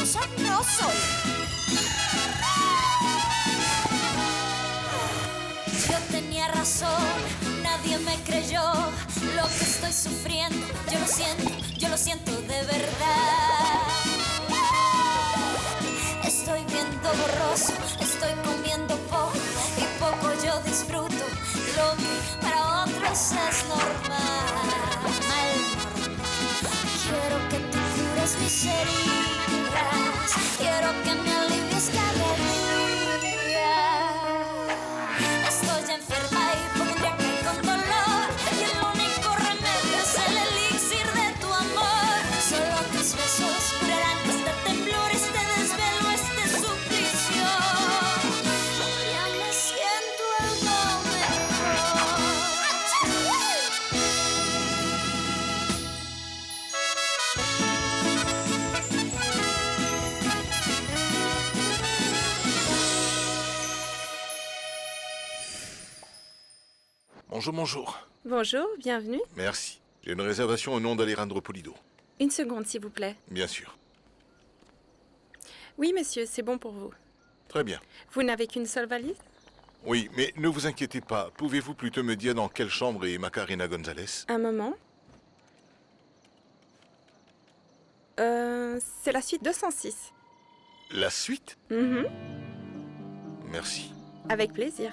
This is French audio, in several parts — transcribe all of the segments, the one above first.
orgullosa no soy. Yo tenía razón, nadie me creyó lo que estoy sufriendo. Yo lo siento de verdad. Estoy viendo borroso, estoy comiendo poco y poco yo disfruto. Lo que para otros es normal. Quiero que tú cures mis heridas, quiero que me alivies cada día. Estoy enferma y podría con dolor, y el único remedio es el elixir de tu amor. Solo tus besos curarán este temblor, este desvelo, este suplicio. Ya me siento algo mejor. Bonjour, bonjour. Bonjour, bienvenue. Merci. J'ai une réservation au nom d'Alejandro Pulido. Une seconde, s'il vous plaît. Bien sûr. Oui, monsieur, c'est bon pour vous. Très bien. Vous n'avez qu'une seule valise? Oui, mais ne vous inquiétez pas. Pouvez-vous plutôt me dire dans quelle chambre est Macarena González? Un moment. C'est la suite 206. La suite? Mhm. Merci. Avec plaisir.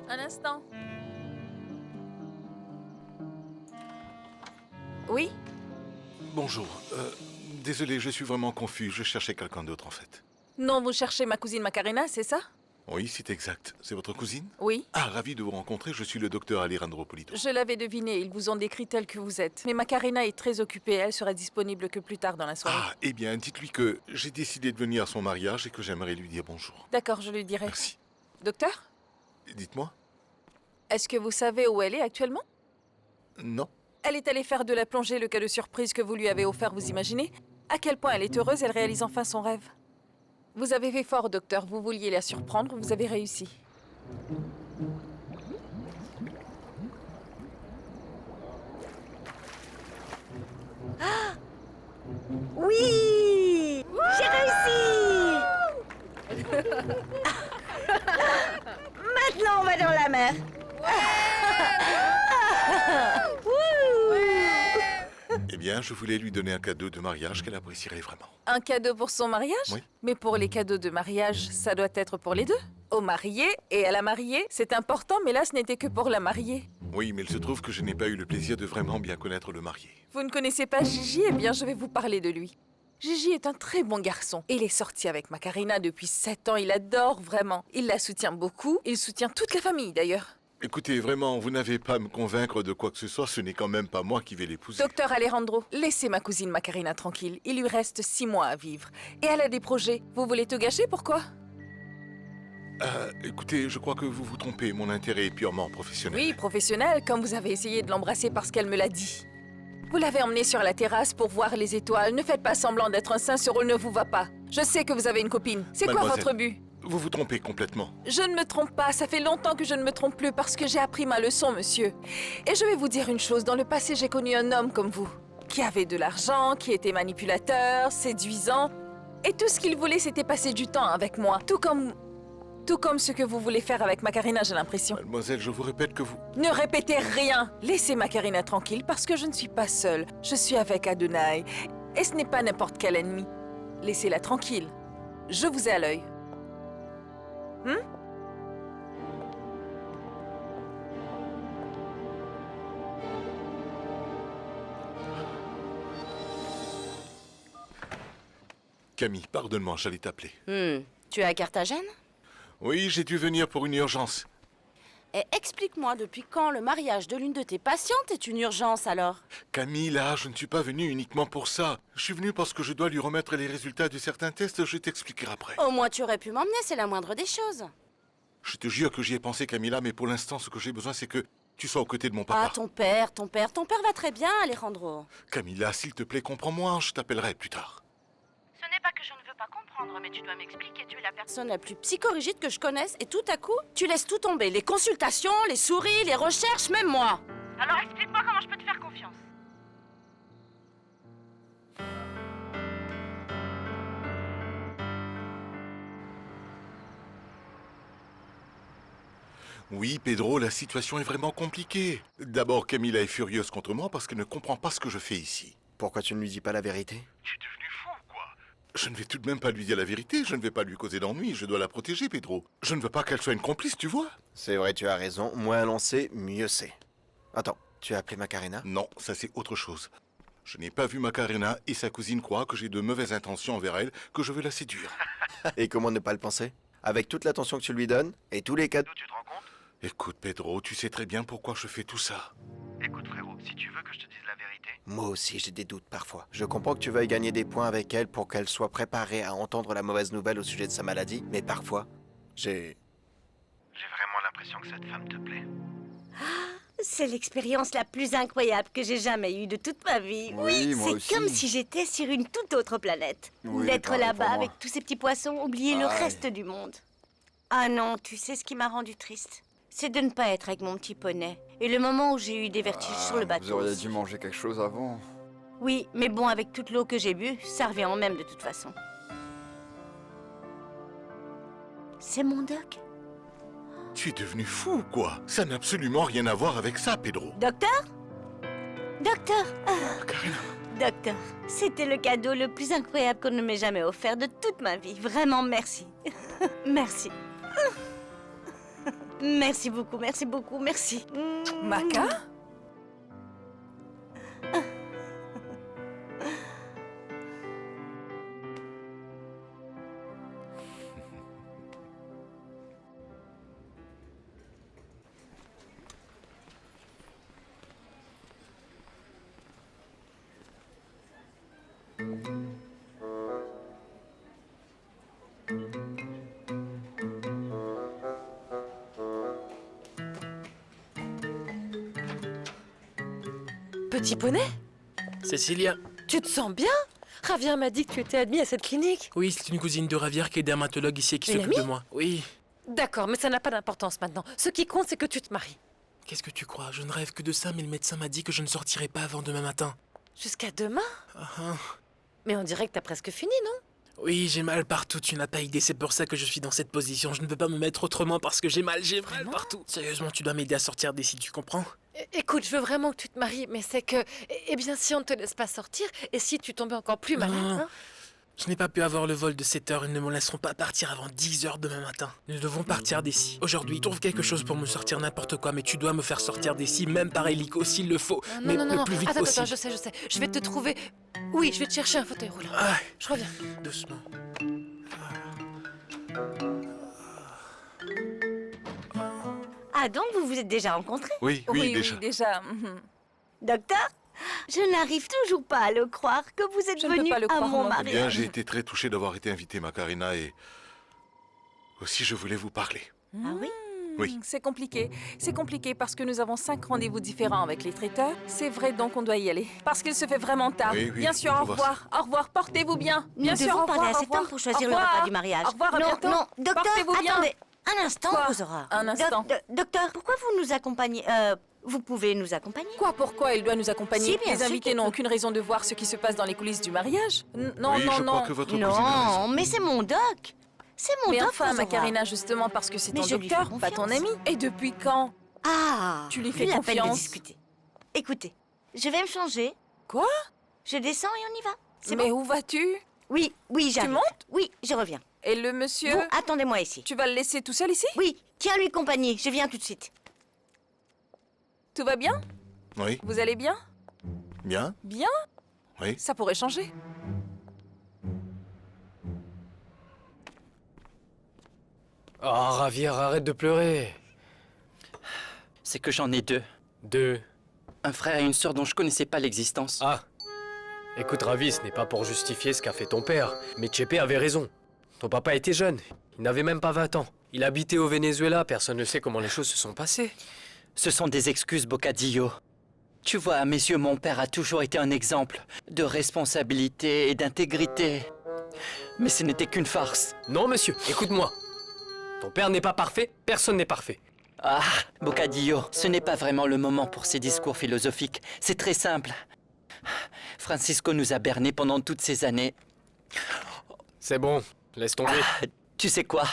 Un instant. Oui? Bonjour. Désolé, je suis vraiment confus. Je cherchais quelqu'un d'autre, en fait. Non, vous cherchez ma cousine Macarena, c'est ça? Oui, c'est exact. C'est votre cousine? Oui. Ah, ravi de vous rencontrer. Je suis le docteur Alejandro Pulido. Je l'avais deviné, ils vous ont décrit tel que vous êtes. Mais Macarena est très occupée, elle sera disponible que plus tard dans la soirée. Ah, eh bien, dites-lui que j'ai décidé de venir à son mariage et que j'aimerais lui dire bonjour. D'accord, je lui dirai. Merci. Docteur? Dites-moi. Est-ce que vous savez où elle est actuellement? Non. Elle est allée faire de la plongée, le cas de surprise que vous lui avez offert, vous imaginez? À quel point elle est heureuse, elle réalise enfin son rêve. Vous avez fait fort, docteur. Vous vouliez la surprendre, vous avez réussi. Oui! J'ai réussi! Maintenant, on va dans la mer. Eh bien, je voulais lui donner un cadeau de mariage qu'elle apprécierait vraiment. Un cadeau pour son mariage? Oui. Mais pour les cadeaux de mariage, ça doit être pour les deux. Au marié et à la mariée, c'est important, mais là, ce n'était que pour la mariée. Oui, mais il se trouve que je n'ai pas eu le plaisir de vraiment bien connaître le marié. Vous ne connaissez pas Gigi? Eh bien, je vais vous parler de lui. Gigi est un très bon garçon. Il est sorti avec Macarena depuis 7 ans. Il adore vraiment. Il la soutient beaucoup. Il soutient toute la famille, d'ailleurs. Écoutez, vraiment, vous n'avez pas à me convaincre de quoi que ce soit. Ce n'est quand même pas moi qui vais l'épouser. Docteur Alejandro, laissez ma cousine Macarena tranquille. Il lui reste 6 mois à vivre. Et elle a des projets. Vous voulez tout gâcher? Pourquoi? Écoutez, je crois que vous vous trompez. Mon intérêt est purement professionnel. Oui, professionnel, comme vous avez essayé de l'embrasser parce qu'elle me l'a dit. Vous l'avez emmenée sur la terrasse pour voir les étoiles. Ne faites pas semblant d'être un saint, ce rôle ne vous va pas. Je sais que vous avez une copine. C'est quoi Mademoiselle, votre but? Vous vous trompez complètement. Je ne me trompe pas, ça fait longtemps que je ne me trompe plus parce que j'ai appris ma leçon, monsieur. Et je vais vous dire une chose, dans le passé j'ai connu un homme comme vous, qui avait de l'argent, qui était manipulateur, séduisant, et tout ce qu'il voulait c'était passer du temps avec moi, tout comme ce que vous voulez faire avec Macarena, j'ai l'impression. Mademoiselle, je vous répète que vous... Ne répétez rien. Laissez Macarena tranquille parce que je ne suis pas seule. Je suis avec Adonai. Et ce n'est pas n'importe quel ennemi. Laissez-la tranquille. Je vous ai à l'œil. Camille, pardonne-moi, j'allais t'appeler. Tu es à Carthagène? Oui, j'ai dû venir pour une urgence. Et explique-moi depuis quand le mariage de l'une de tes patientes est une urgence alors? Camille, là, je ne suis pas venu uniquement pour ça. Je suis venu parce que je dois lui remettre les résultats de certains tests, je t'expliquerai après. Au moins tu aurais pu m'emmener, c'est la moindre des choses. Je te jure que j'y ai pensé, Camilla, mais pour l'instant, ce que j'ai besoin, c'est que Tu sois aux côtés de mon Ah, papa. ton père va très bien, Alejandro. Camilla, s'il te plaît, comprends-moi, je t'appellerai plus tard. Ce n'est pas que je ne veux pas comprendre, mais tu dois m'expliquer. Tu es la personne la plus psychorigide que je connaisse et tout à coup, tu laisses tout tomber. Les consultations, les souris, les recherches, même moi. Alors explique-moi comment je peux te faire confiance. Oui, Pedro, la situation est vraiment compliquée. D'abord, Camilla est furieuse contre moi parce qu'elle ne comprend pas ce que je fais ici. Pourquoi tu ne lui dis pas la vérité? Tu es devenu fou, quoi. Je ne vais tout de même pas lui dire la vérité, je ne vais pas lui causer d'ennui, je dois la protéger, Pedro. Je ne veux pas qu'elle soit une complice, tu vois? C'est vrai, tu as raison. Moins l'on sait, mieux c'est. Attends, tu as appelé Macarena? Non, ça c'est autre chose. Je n'ai pas vu Macarena et sa cousine croient que j'ai de mauvaises intentions envers elle, que je veux la séduire. Et comment ne pas le penser? Avec toute l'attention que tu lui donnes et tous les cadeaux, tu te rends compte? Écoute, Pedro, tu sais très bien pourquoi je fais tout ça. Écoute frérot, si tu veux que je te dise la vérité... Moi aussi, j'ai des doutes parfois. Je comprends que tu veuilles gagner des points avec elle pour qu'elle soit préparée à entendre la mauvaise nouvelle au sujet de sa maladie, mais parfois, j'ai vraiment l'impression que cette femme te plaît. C'est l'expérience la plus incroyable que j'ai jamais eue de toute ma vie. Oui, moi c'est aussi. comme si j'étais sur une toute autre planète. Oui, D'être pareil là-bas pour moi. avec tous ces petits poissons, oublier le Pareil. reste du monde. Ah non, tu sais ce qui m'a rendu triste? C'est de ne pas être avec mon petit poney. Et le moment où j'ai eu des vertiges sur le bateau. Vous auriez aussi. dû manger quelque chose avant. Oui, mais bon, avec toute l'eau que j'ai bu, ça revient en même de toute façon. C'est mon doc. Tu es devenu fou, quoi. Ça n'a absolument rien à voir avec ça, Pedro. Docteur? Docteur? Macarena. Docteur, c'était le cadeau le plus incroyable qu'on ne m'ait jamais offert de toute ma vie. Vraiment, merci. Merci. Merci beaucoup, merci. Maca? Petit poney, Cécilia. tu te sens bien? Ravien m'a dit que tu étais admis à cette clinique. Oui, c'est une cousine de Ravière qui est dermatologue ici et qui Une s'occupe de amie moi. Oui. D'accord, mais ça n'a pas d'importance maintenant. Ce qui compte, c'est que tu te maries. Qu'est-ce que tu crois? Je ne rêve que de ça, mais le médecin m'a dit que je ne sortirai pas avant demain matin. Jusqu'à demain? Ah, ah. Mais on dirait que t'as presque fini, non? Oui, j'ai mal partout, tu n'as pas idée, c'est pour ça que je suis dans cette position. Je ne peux pas me mettre autrement parce que j'ai mal Vraiment partout. Sérieusement, tu dois m'aider à sortir d'ici, tu comprends? Écoute, je veux vraiment que tu te maries, mais c'est que... Eh bien, si on ne te laisse pas sortir, et si tu tombais encore plus malade, Non. hein? Je n'ai pas pu avoir le vol de 7 heures, ils ne me laisseront pas partir avant 10 heures demain matin. Nous devons partir d'ici. Aujourd'hui, trouve quelque chose pour me sortir n'importe quoi, mais tu dois me faire sortir d'ici, même par hélico s'il le faut. mais le plus vite Attends, possible. je sais. Je vais te trouver... Oui, je vais te chercher un fauteuil roulant. Ah, Je reviens. doucement. Ah donc, vous vous êtes déjà rencontrés? Oui, Oui, déjà. mhm. Docteur? Je n'arrive toujours pas à le croire que vous êtes Je ne peux venu pas le à croire mon non plus. Eh bien, mariage. j'ai été très touché d'avoir été invité, Macarena, et... Aussi, je voulais vous parler. Ah oui? Oui. C'est compliqué parce que nous avons 5 rendez-vous différents avec les traiteurs. C'est vrai, donc on doit y aller. Parce qu'il se fait vraiment tard. Oui, oui, Bien sûr, je au vois revoir. Au revoir, portez-vous bien. Nous Bien sûr, devons au revoir, parler à au cet revoir. homme pour choisir Au le revoir. repas du mariage. Au revoir, à non, bientôt. non, docteur, Portez-vous bien. attendez. Un instant, Quoi? Rosaura. Un instant. Docteur, pourquoi vous nous accompagnez vous pouvez nous accompagner? Pourquoi il doit nous accompagner? Si, bien Les sûr invités qu'il n'ont peut. aucune raison de voir ce qui se passe dans les coulisses du mariage. Non, oui, non, je non. crois que votre cousine a raison. Non, mais c'est mon doc. C'est mon Mais doc, enfin, Rosaura. Macarena, justement parce que c'est Mais ton je lui fais docteur, pas ton confiance. ami. Et depuis quand? Ah, Tu lui fais plus la peine de confiance. discuter. Écoutez, je vais me changer. Quoi? Je descends et on y va. C'est Mais bon? où vas-tu? Oui, j'arrive. montes? Oui, je reviens. Et le monsieur? Vous, attendez-moi ici. Tu vas le laisser tout seul ici? Oui, tiens-lui compagnie, je viens tout de suite. Tout va bien? Oui, Vous allez bien? bien. Bien? Oui. Ça pourrait changer. Oh, Ravière, arrête de pleurer. C'est que j'en ai deux. Deux. Un frère et une sœur dont je connaissais pas l'existence. Ah. Écoute, Ravi, ce n'est pas pour justifier ce qu'a fait ton père, mais Chepe avait raison. Ton papa était jeune, il n'avait même pas 20 ans. Il habitait au Venezuela, personne ne sait comment les choses se sont passées. Ce sont des excuses, Boccadillo. Tu vois, à mes yeux, mon père a toujours été un exemple de responsabilité et d'intégrité. Mais ce n'était qu'une farce. Non, monsieur, écoute-moi. Ton père n'est pas parfait, personne n'est parfait. Ah, Boccadillo, ce n'est pas vraiment le moment pour ces discours philosophiques. C'est très simple. Francisco nous a bernés pendant toutes ces années. C'est bon, laisse tomber. Tu sais quoi?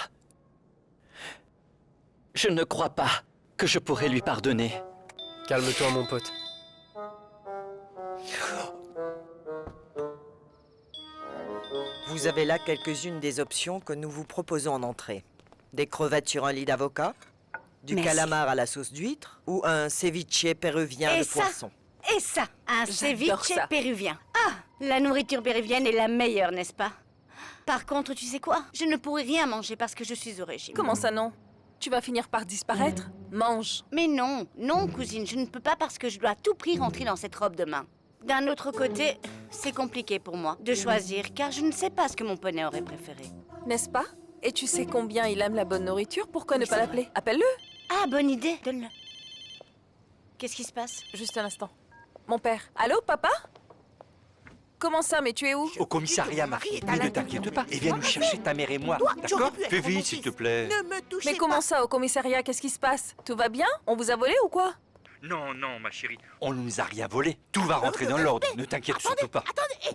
Je ne crois pas que je pourrais lui pardonner. Calme-toi, mon pote. Vous avez là quelques-unes des options que nous vous proposons en entrée. Des crevettes sur un lit d'avocat, du Merci. calamar à la sauce d'huître ou un ceviche péruvien Et de ça poisson. Et ça, un J'adore ceviche ça. péruvien. Ah, la nourriture péruvienne est la meilleure, n'est-ce pas? Par contre, tu sais quoi? Je ne pourrai rien manger parce que je suis au régime. Comment ça non? Tu vas finir par disparaître? Mange. Mais non, non, cousine, je ne peux pas parce que je dois à tout prix rentrer dans cette robe demain. D'un autre côté, c'est compliqué pour moi de choisir car je ne sais pas ce que mon poney aurait préféré. N'est-ce pas? Et tu sais combien il aime la bonne nourriture, pourquoi ne Oui, pas c'est l'appeler? Appelle-le. Ah, bonne idée, donne-le. Qu'est-ce qui se passe? Juste un instant. Mon père. Allô, papa? Comment ça, mais tu es où? Au commissariat, Marie. Mais ne t'inquiète pas, et viens nous chercher ta mère et moi, d'accord? Fais vite, s'il te plaît. Mais comment ça, au commissariat? Qu'est-ce qui se passe? Tout va bien? On vous a volé ou quoi? Non, non, ma chérie. On ne nous a rien volé. Tout va rentrer dans l'ordre. Ne t'inquiète surtout pas.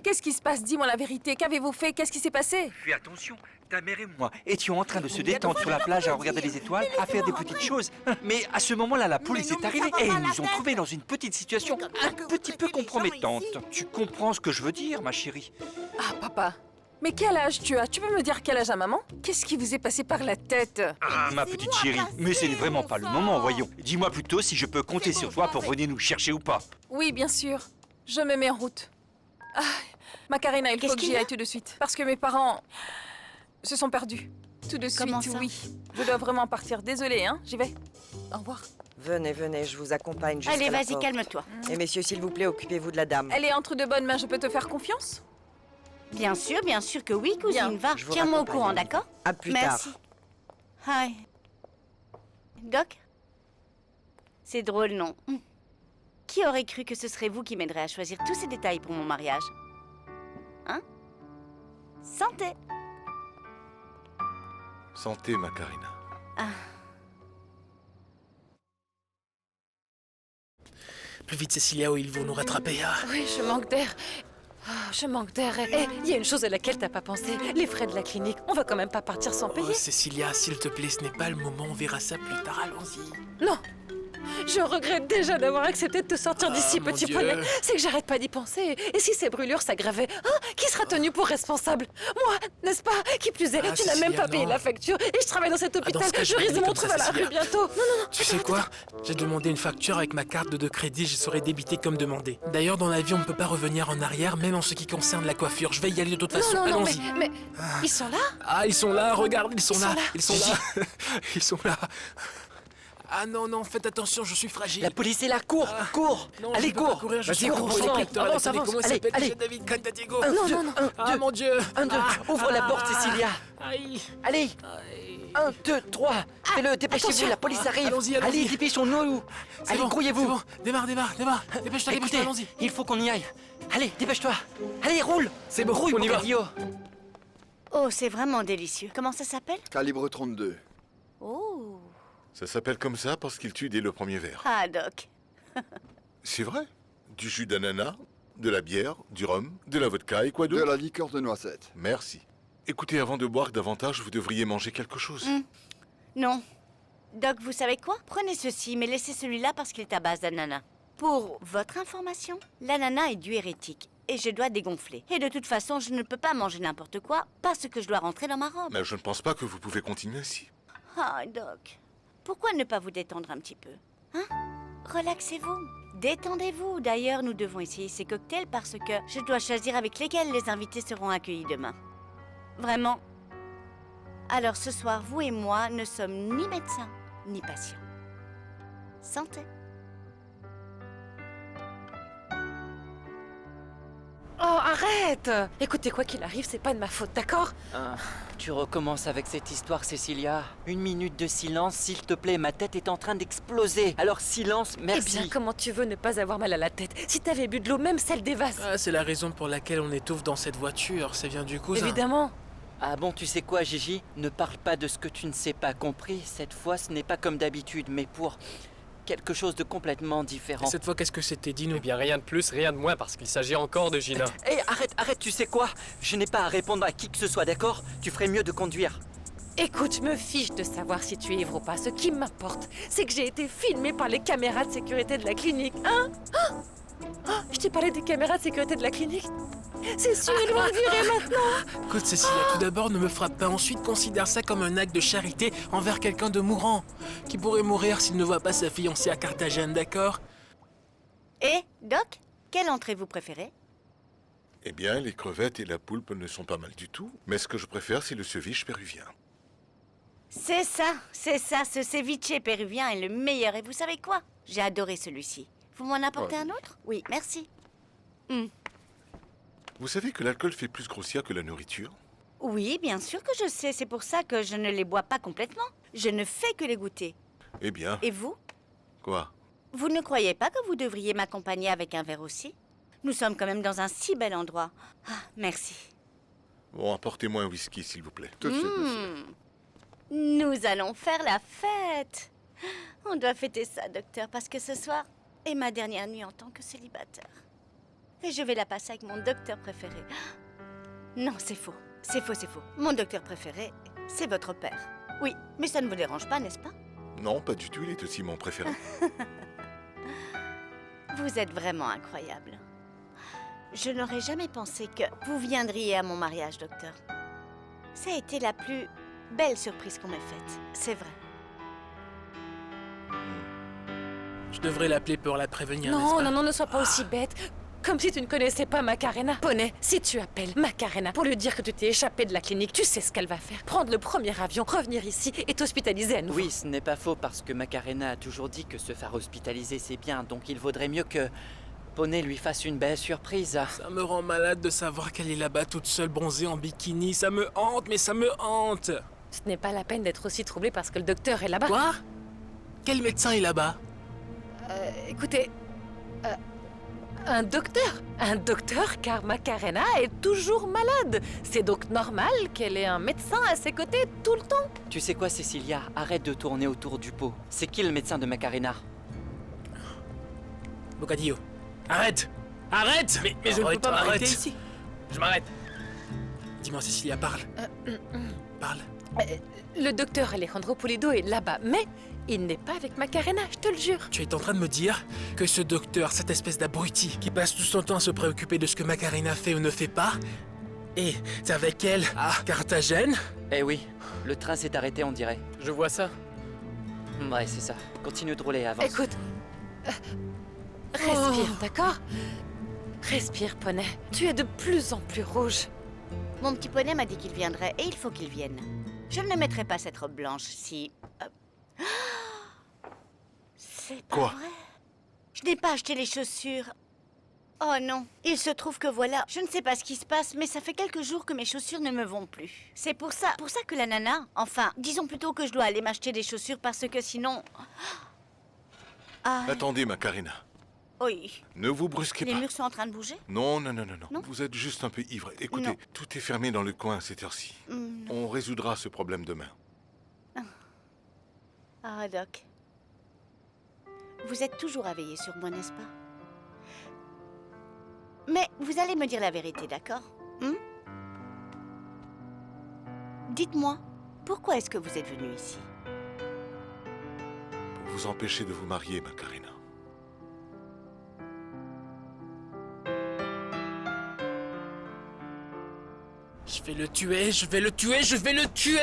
Qu'est-ce qui se passe? Dis-moi la vérité. Qu'avez-vous fait? Qu'est-ce qui s'est passé? Fais attention. Ta mère et moi étions en train de se détendre sur la plage à regarder les étoiles, à faire des petites choses. Mais à ce moment-là, la police est arrivée et ils nous ont trouvés dans une petite situation un petit peu compromettante. Tu comprends ce que je veux dire, ma chérie? Ah, papa. Mais quel âge tu as? Tu peux me dire quel âge a maman? Qu'est-ce qui vous est passé par la tête? Ah, ma petite chérie, mais ce n'est vraiment pas le moment, voyons. Dis-moi plutôt si je peux compter sur toi pour venir nous chercher ou pas. Oui, bien sûr. Je me mets en route. Ah, Macarena, il faut que j'y aille tout de suite. Parce que mes parents se sont perdus. Tout de Comment suite, ça? oui. Je dois vraiment partir. Désolée, hein. J'y vais. Au revoir. Venez, venez, je vous accompagne jusqu'à Allez, la vas-y, porte. calme-toi. Et messieurs, s'il vous plaît, occupez-vous de la dame. Elle est entre de bonnes mains. Je peux te faire confiance? Bien sûr que oui, cousine. Bien. Va, Je vous tiens-moi au raccompagne. courant, d'accord? À plus Merci. tard. Hi. Doc? C'est drôle, non? Qui aurait cru que ce serait vous qui m'aiderez à choisir tous ces détails pour mon mariage? Hein? Santé! Santé, Macarena. Plus vite, Cecilia, ou ils vont nous rattraper. Ah. Oui, je manque d'air. Ah, je manque d'air. Eh, il y a une chose à laquelle t'as pas pensé. Les frais de la clinique. On va quand même pas partir sans Oh, payer. Cecilia, s'il te plaît, ce n'est pas le moment. On verra ça plus tard. Allons-y. Non. Je regrette déjà d'avoir accepté de te sortir d'ici, mon petit Dieu. poney. C'est que j'arrête pas d'y penser. Et si ces brûlures s'aggravaient, hein, qui sera tenu pour responsable? Moi, n'est-ce pas? Qui plus est, Ah, tu n'as même Cecilia, pas payé non. la facture. Et je travaille dans cet dans hôpital. ce cas, je je risque de vais me comme retrouver ça, à la Cecilia. rue bientôt. Non, non, non. Tu sais quoi? J'ai demandé une facture avec ma carte de crédit, je serai débité comme demandé. D'ailleurs, dans la vie, on ne peut pas revenir en arrière, même en ce qui concerne la coiffure. Je vais y aller de toute façon, Non, non, non, allons-y. mais ils sont là? Ah, ils sont là, regarde, ils sont là. là. Ils sont là. Ils sont là. Ah non, non, faites attention, je suis fragile. La police est là, cours, cours. Non, Allez, je peux pas cours. courir, je Vas-y, suis cours, cours, cours. Avance, avance. Comment il Allez, s'appelle allez. déjà, David Cantadiego? Un, deux, Ah, mon Dieu. Un, deux. Ouvre la porte, Cecilia. Aïe. Allez. 1, 2, 3. Fais-le, dépêchez-vous, attention. la police arrive. Allons-y, allons-y. Allez, dépêchons-nous. C'est Allez, bon, grouillez-vous. c'est bon. Démarre. Dépêche-toi, Écoutez, allons-y. il faut qu'on y aille. Allez, dépêche-toi. Allez, roule. C'est bon, Rouille, on y va. Boccadillo. Oh, c'est vraiment délicieux. Comment ça s'appelle? Calibre 32. Oh. Ça s'appelle comme ça parce qu'il tue dès le premier verre. Ah, Doc. C'est vrai. Du jus d'ananas, de la bière, du rhum, de la vodka et quoi d'autre? De la liqueur de noisette. Merci. Écoutez, avant de boire davantage, vous devriez manger quelque chose. Non. Doc, vous savez quoi? Prenez ceci, mais laissez celui-là parce qu'il est à base d'ananas. Pour votre information, l'ananas est diurétique et je dois dégonfler. Et de toute façon, je ne peux pas manger n'importe quoi parce que je dois rentrer dans ma robe. Mais je ne pense pas que vous pouvez continuer ainsi. Ah, Doc, pourquoi ne pas vous détendre un petit peu? Hein? Relaxez-vous. Détendez-vous. D'ailleurs, nous devons essayer ces cocktails parce que je dois choisir avec lesquels les invités seront accueillis demain. Vraiment. Alors ce soir, vous et moi ne sommes ni médecins, ni patients. Santé. Oh, arrête! Écoutez, quoi qu'il arrive, c'est pas de ma faute, d'accord? Tu recommences avec cette histoire, Cecilia. 1 minute de silence, s'il te plaît, ma tête est en train d'exploser. Alors silence, merci. Eh bien, comment tu veux ne pas avoir mal à la tête? Si t'avais bu de l'eau, même celle des vases. Ah, c'est la raison pour laquelle on étouffe dans cette voiture, ça vient du cousin. Évidemment. Ah bon, tu sais quoi, Gigi? Ne parle pas de ce que tu ne sais pas compris. Cette fois, ce n'est pas comme d'habitude, mais pour quelque chose de complètement différent. Et cette fois, qu'est-ce que c'était? Dis-nous. Eh bien, rien de plus, rien de moins, parce qu'il s'agit encore de Gina. Hé, arrête, tu sais quoi? Je n'ai pas à répondre à qui que ce soit, d'accord? Tu ferais mieux de conduire. Écoute, je me fiche de savoir si tu es ivre ou pas. Ce qui m'importe, c'est que j'ai été filmée par les caméras de sécurité de la clinique, hein? Je t'ai parlé des caméras de sécurité de la clinique? C'est sûr, ils vont me virer maintenant! Écoute, Cecilia, tout d'abord, ne me frappe pas. Ensuite, considère ça comme un acte de charité envers quelqu'un de mourant, qui pourrait mourir s'il ne voit pas sa fiancée à Carthagène, d'accord? Et, Doc, quelle entrée vous préférez? Eh bien, les crevettes et la poulpe ne sont pas mal du tout, mais ce que je préfère, c'est le ceviche péruvien. C'est ça, ce ceviche péruvien est le meilleur. Et vous savez quoi? J'ai adoré celui-ci. Vous m'en apportez un autre? Oui, merci. Vous savez que l'alcool fait plus grossière que la nourriture? Oui, bien sûr que je sais. C'est pour ça que je ne les bois pas complètement. Je ne fais que les goûter. Eh bien... Et vous? Quoi? Vous ne croyez pas que vous devriez m'accompagner avec un verre aussi? Nous sommes quand même dans un si bel endroit. Ah, merci. Bon, apportez-moi un whisky, s'il vous plaît. Tout de suite, monsieur. Nous allons faire la fête. On doit fêter ça, docteur, parce que ce soir est ma dernière nuit en tant que célibataire. Et je vais la passer avec mon docteur préféré. Non, c'est faux. C'est faux. Mon docteur préféré, c'est votre père. Oui, mais ça ne vous dérange pas, n'est-ce pas? Non, pas du tout, il est aussi mon préféré. Vous êtes vraiment incroyable. Je n'aurais jamais pensé que vous viendriez à mon mariage, docteur. Ça a été la plus belle surprise qu'on m'ait faite, c'est vrai. Je devrais l'appeler pour la prévenir, n'est-ce pas? Non, ne sois pas aussi bête. Comme si tu ne connaissais pas Macarena. Poney, si tu appelles Macarena pour lui dire que tu t'es échappé de la clinique, tu sais ce qu'elle va faire. Prendre le premier avion, revenir ici et t'hospitaliser à nouveau. Oui, ce n'est pas faux parce que Macarena a toujours dit que se faire hospitaliser c'est bien, donc il vaudrait mieux que Poney lui fasse une belle surprise. Ça me rend malade de savoir qu'elle est là-bas toute seule bronzée en bikini. Ça me hante, mais ça me hante. Ce n'est pas la peine d'être aussi troublé parce que le docteur est là-bas. Quoi? Quel médecin est là-bas? Écoutez... Un docteur, car Macarena est toujours malade. C'est donc normal qu'elle ait un médecin à ses côtés tout le temps. Tu sais quoi, Cecilia? Arrête de tourner autour du pot. C'est qui le médecin de Macarena? Bocadillo. Arrête! Arrête! Mais je ne peux pas m'arrêter ici. Je m'arrête. Dis-moi, Cecilia, parle. Parle. Le docteur Alejandro Pulido est là-bas, mais il n'est pas avec Macarena, je te le jure. Tu es en train de me dire que ce docteur, cette espèce d'abruti, qui passe tout son temps à se préoccuper de ce que Macarena fait ou ne fait pas, est avec elle à Carthagène? Eh oui, le train s'est arrêté, on dirait. Je vois ça. Ouais, c'est ça. Continue de rouler, avance. Écoute, respire, d'accord? Respire, Poney. Tu es de plus en plus rouge. Mon petit poney m'a dit qu'il viendrait et il faut qu'il vienne. Je ne mettrai pas cette robe blanche si... C'est pas Quoi? vrai. Je n'ai pas acheté les chaussures. Oh non, il se trouve que voilà, je ne sais pas ce qui se passe, mais ça fait quelques jours que mes chaussures ne me vont plus. C'est pour ça que la nana... Enfin, disons plutôt que je dois aller m'acheter des chaussures parce que sinon... Ah... Attendez, Macarena. Oui. Ne vous brusquez Les pas. murs sont en train de bouger? Non. Vous êtes juste un peu ivre. Écoutez, Non. tout est fermé dans le coin à cette heure-ci. On résoudra ce problème demain. Ah, Doc. Vous êtes toujours à veiller sur moi, n'est-ce pas? Mais vous allez me dire la vérité, d'accord? Dites-moi, pourquoi est-ce que vous êtes venu ici? Pour vous empêcher de vous marier, Macarena. Je vais le tuer, je vais le tuer, je vais le tuer!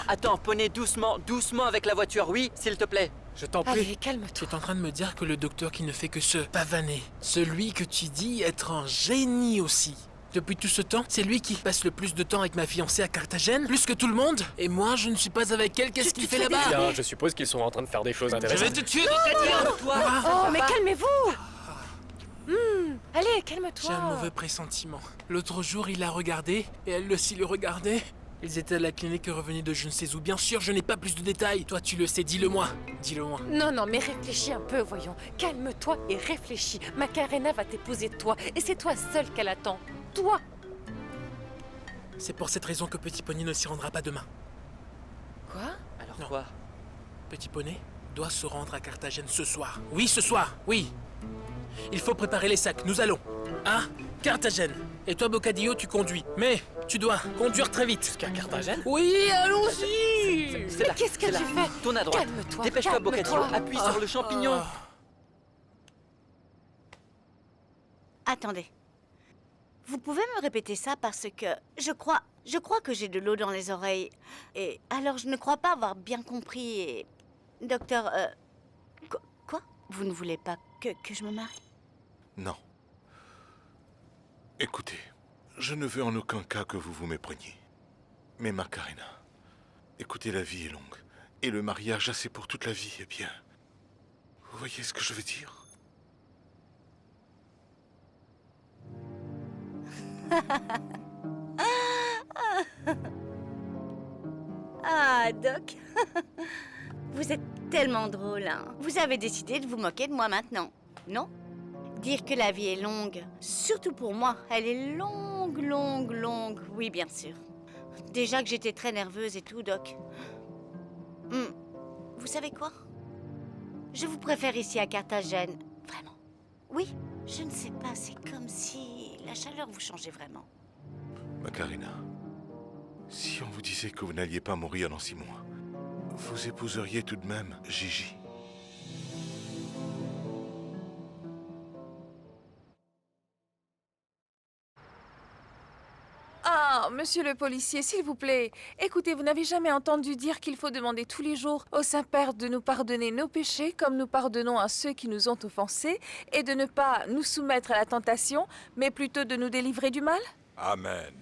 Attends, Poney, doucement avec la voiture, oui, s'il te plaît. Je t'en prie. Allez, calme-toi. Tu es en train de me dire que le docteur qui ne fait que se pavaner, celui que tu dis être un génie aussi. Depuis tout ce temps, c'est lui qui passe le plus de temps avec ma fiancée à Carthagène, plus que tout le monde. Et moi, je ne suis pas avec elle, qu'est-ce qu'il fait là-bas? Bien, je suppose qu'ils sont en train de faire des choses Je intéressantes. vais te tuer, Oh, mais calmez-vous! Allez, calme-toi. J'ai un mauvais pressentiment. L'autre jour, il l'a regardé, et elle aussi le regardait. Ils étaient à la clinique et revenus de je ne sais où. Bien sûr, je n'ai pas plus de détails. Toi, tu le sais, dis-le-moi. Dis-le-moi. Non, mais réfléchis un peu, voyons. Calme-toi et réfléchis. Macarena va t'épouser toi, et c'est toi seul qu'elle attend. Toi. C'est pour cette raison que Petit Poney ne s'y rendra pas demain. Quoi? Alors Non. quoi? Petit Poney doit se rendre à Carthagène ce soir. Oui, ce soir, oui. Il faut préparer les sacs, nous allons. À Carthagène. Et toi, Bocadillo, tu conduis. Mais tu dois conduire très vite. Jusqu'à Carthagène? Oui, allons-y. C'est là, Qu'est-ce que c'est tu là. fais? Tourne à droite. Calme-toi, Dépêche-toi, Bocadillo. calme-toi. Appuie sur le champignon. Attendez. Vous pouvez me répéter ça parce que je crois que j'ai de l'eau dans les oreilles. Et alors je ne crois pas avoir bien compris et... Docteur, quoi? Vous ne voulez pas que je me marie? Non. Écoutez, je ne veux en aucun cas que vous vous mépreniez. Mais Macarena, écoutez, la vie est longue. Et le mariage, c'est pour toute la vie, eh bien... Vous voyez ce que je veux dire? Ah, Doc. Vous êtes tellement drôle, hein. Vous avez décidé de vous moquer de moi maintenant, non? Dire que la vie est longue, surtout pour moi, elle est longue, longue, longue. Oui, bien sûr. Déjà que j'étais très nerveuse et tout, Doc. Vous savez quoi? Je vous préfère ici à Carthagène. Vraiment. Oui, je ne sais pas, c'est comme si la chaleur vous changeait vraiment. Macarena, si on vous disait que vous n'alliez pas mourir dans 6 mois, vous épouseriez tout de même Gigi. Ah, monsieur le policier, s'il vous plaît. Écoutez, vous n'avez jamais entendu dire qu'il faut demander tous les jours au Saint-Père de nous pardonner nos péchés comme nous pardonnons à ceux qui nous ont offensés et de ne pas nous soumettre à la tentation, mais plutôt de nous délivrer du mal? Amen.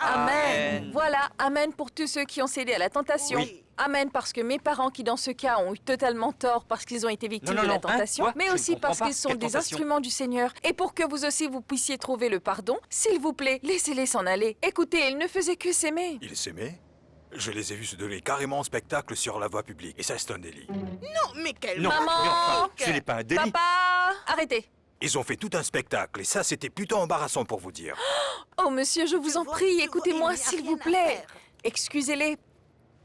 Amen. Voilà, amen pour tous ceux qui ont cédé à la tentation. Oui. Amen parce que mes parents qui dans ce cas ont eu totalement tort parce qu'ils ont été victimes Non, de la hein, tentation, quoi? mais Je ne aussi comprends parce pas. qu'ils sont Quelle des tentation? instruments du Seigneur. Et pour que vous aussi vous puissiez trouver le pardon, s'il vous plaît, laissez-les s'en aller. Écoutez, ils ne faisaient que s'aimer. Ils s'aimaient? Je les ai vus se donner carrément en spectacle sur la voie publique. Et ça, c'est un délit. Non, mais quel Maman, mais enfin, ce n'est pas un délit. Papa, arrêtez. Ils ont fait tout un spectacle et ça, c'était plutôt embarrassant pour vous dire. Oh monsieur, je vous en prie, écoutez-moi s'il vous plaît. Excusez-les.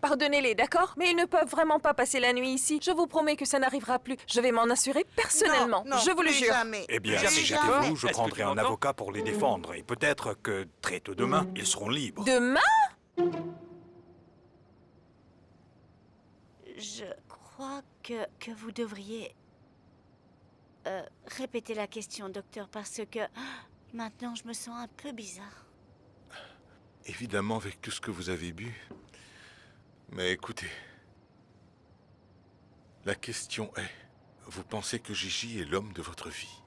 Pardonnez-les, d'accord? Mais ils ne peuvent vraiment pas passer la nuit ici. Je vous promets que ça n'arrivera plus. Je vais m'en assurer personnellement. Non, je vous le plus jure. jamais. Eh bien, Plus si j'étais jamais. vous, je Est-ce que prendrais tu un m'entends? avocat pour les défendre. Et peut-être que très tôt demain, ils seront libres. Demain? Je crois que vous devriez... répéter la question, docteur, parce que maintenant je me sens un peu bizarre. Évidemment, avec tout ce que vous avez bu. Mais écoutez, la question est, vous pensez que Gigi est l'homme de votre vie?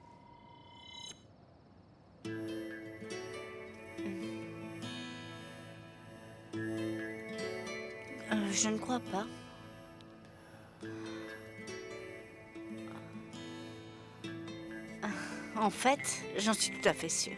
Je ne crois pas. En fait, j'en suis tout à fait sûre.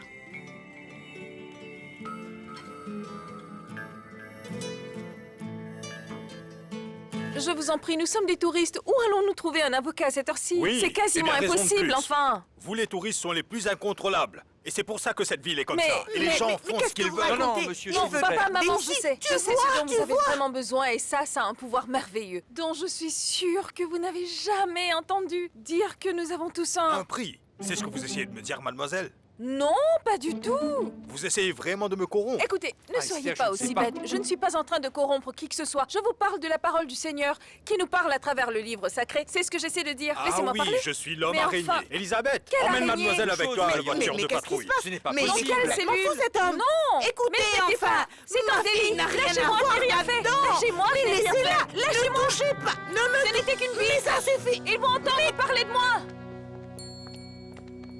Je vous en prie, nous sommes des touristes. Où allons-nous trouver un avocat à cette heure-ci? Oui, C'est quasiment eh bien, raison de impossible, plus. enfin. Vous, les touristes, sont les plus incontrôlables. Et c'est pour ça que cette ville est comme Mais- ça. Et les mais- gens mais font qu'est-ce ce qu'ils que vous veulent. Non, racontez? monsieur, Non, s'il vous papa, plaît. maman, Mais je si, sais. tu Je sais vois, ce dont tu vous avez vois. vraiment besoin et ça a un pouvoir merveilleux. Dont je suis sûre que vous n'avez jamais entendu dire que nous avons tous Un un... prix. C'est ce que vous essayez de me dire, mademoiselle? Non, pas du tout. Vous essayez vraiment de me corrompre? Écoutez, ne Ah, soyez Esther, pas je ne sais aussi pas. bête. Je ne suis pas en train de corrompre qui que ce soit. Je vous parle de la parole du Seigneur qui nous parle à travers le livre sacré. C'est ce que j'essaie de dire. Ah Laissez-moi oui, parler. je suis l'homme Mais araignée. enfin, Elisabeth, quelle emmène araignée? mademoiselle avec toi à la voiture mais de qu'est-ce qui patrouille. se passe? Ce n'est pas Mais possible. quelle je cellule? m'en fous, cet homme. Non. Écoutez, Mais enfin, c'est un ma délit. fille n'a rien Lâchez-moi, à je voir n'ai rien fait. là-dedans. Lâchez-moi, je n'ai rien Laissez-la, fait. ne touchez pas. Ce n'était qu'une bille. Ça suffit. Ils vont entendre parler de moi.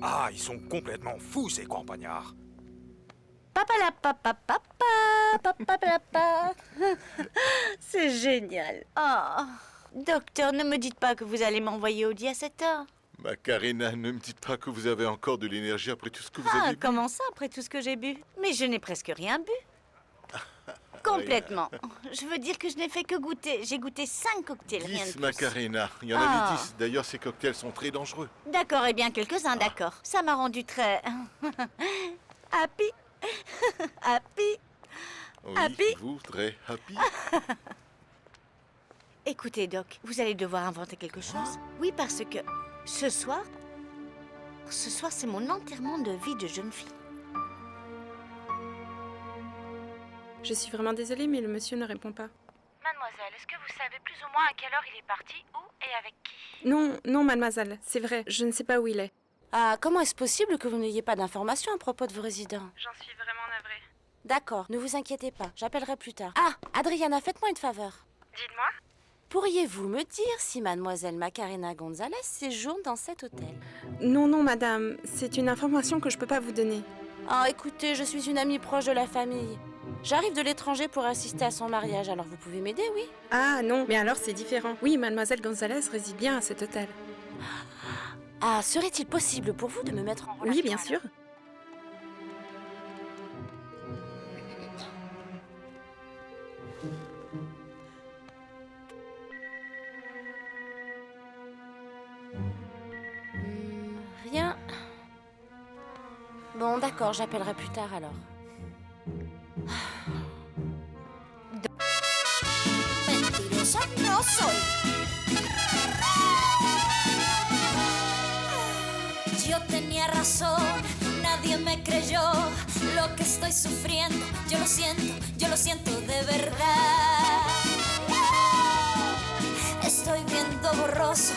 Ah, ils sont complètement fous, ces campagnards. Papa la papa papa papa la papa. C'est génial. Oh, docteur, ne me dites pas que vous allez m'envoyer au lit à cette heure. Macarena, ne me dites pas que vous avez encore de l'énergie après tout ce que vous avez bu. Comment ça, après tout ce que j'ai bu? Mais je n'ai presque rien bu. Complètement. Je veux dire que je n'ai fait que goûter. J'ai goûté 5 cocktails, rien de 10, plus. Macarena. Il y en avait 10. D'ailleurs, ces cocktails sont très dangereux. D'accord, eh bien, quelques-uns, d'accord. Ça m'a rendu très... happy. Happy. Oui, Happy. vous, très happy. Écoutez, Doc, vous allez devoir inventer quelque chose. Oui, parce que ce soir, c'est mon enterrement de vie de jeune fille. Je suis vraiment désolée, mais le monsieur ne répond pas. Mademoiselle, est-ce que vous savez plus ou moins à quelle heure il est parti, où et avec qui? Non, mademoiselle, c'est vrai, je ne sais pas où il est. Ah, comment est-ce possible que vous n'ayez pas d'informations à propos de vos résidents? J'en suis vraiment navrée. D'accord, ne vous inquiétez pas, j'appellerai plus tard. Ah, Adriana, faites-moi une faveur. Dites-moi. Pourriez-vous me dire si mademoiselle Macarena Gonzalez séjourne dans cet hôtel? Non, madame, c'est une information que je peux pas vous donner. Ah, écoutez, je suis une amie proche de la famille. J'arrive de l'étranger pour assister à son mariage, alors vous pouvez m'aider, oui? Ah non, mais alors c'est différent. Oui, mademoiselle Gonzalez réside bien à cet hôtel. Ah, serait-il possible pour vous de me mettre en relation? Oui, bien sûr. Rien. Bon, d'accord, j'appellerai plus tard alors. Mentirosa no soy. Yo tenía razón, nadie me creyó lo que estoy sufriendo. Yo lo siento de verdad. Estoy viendo borroso.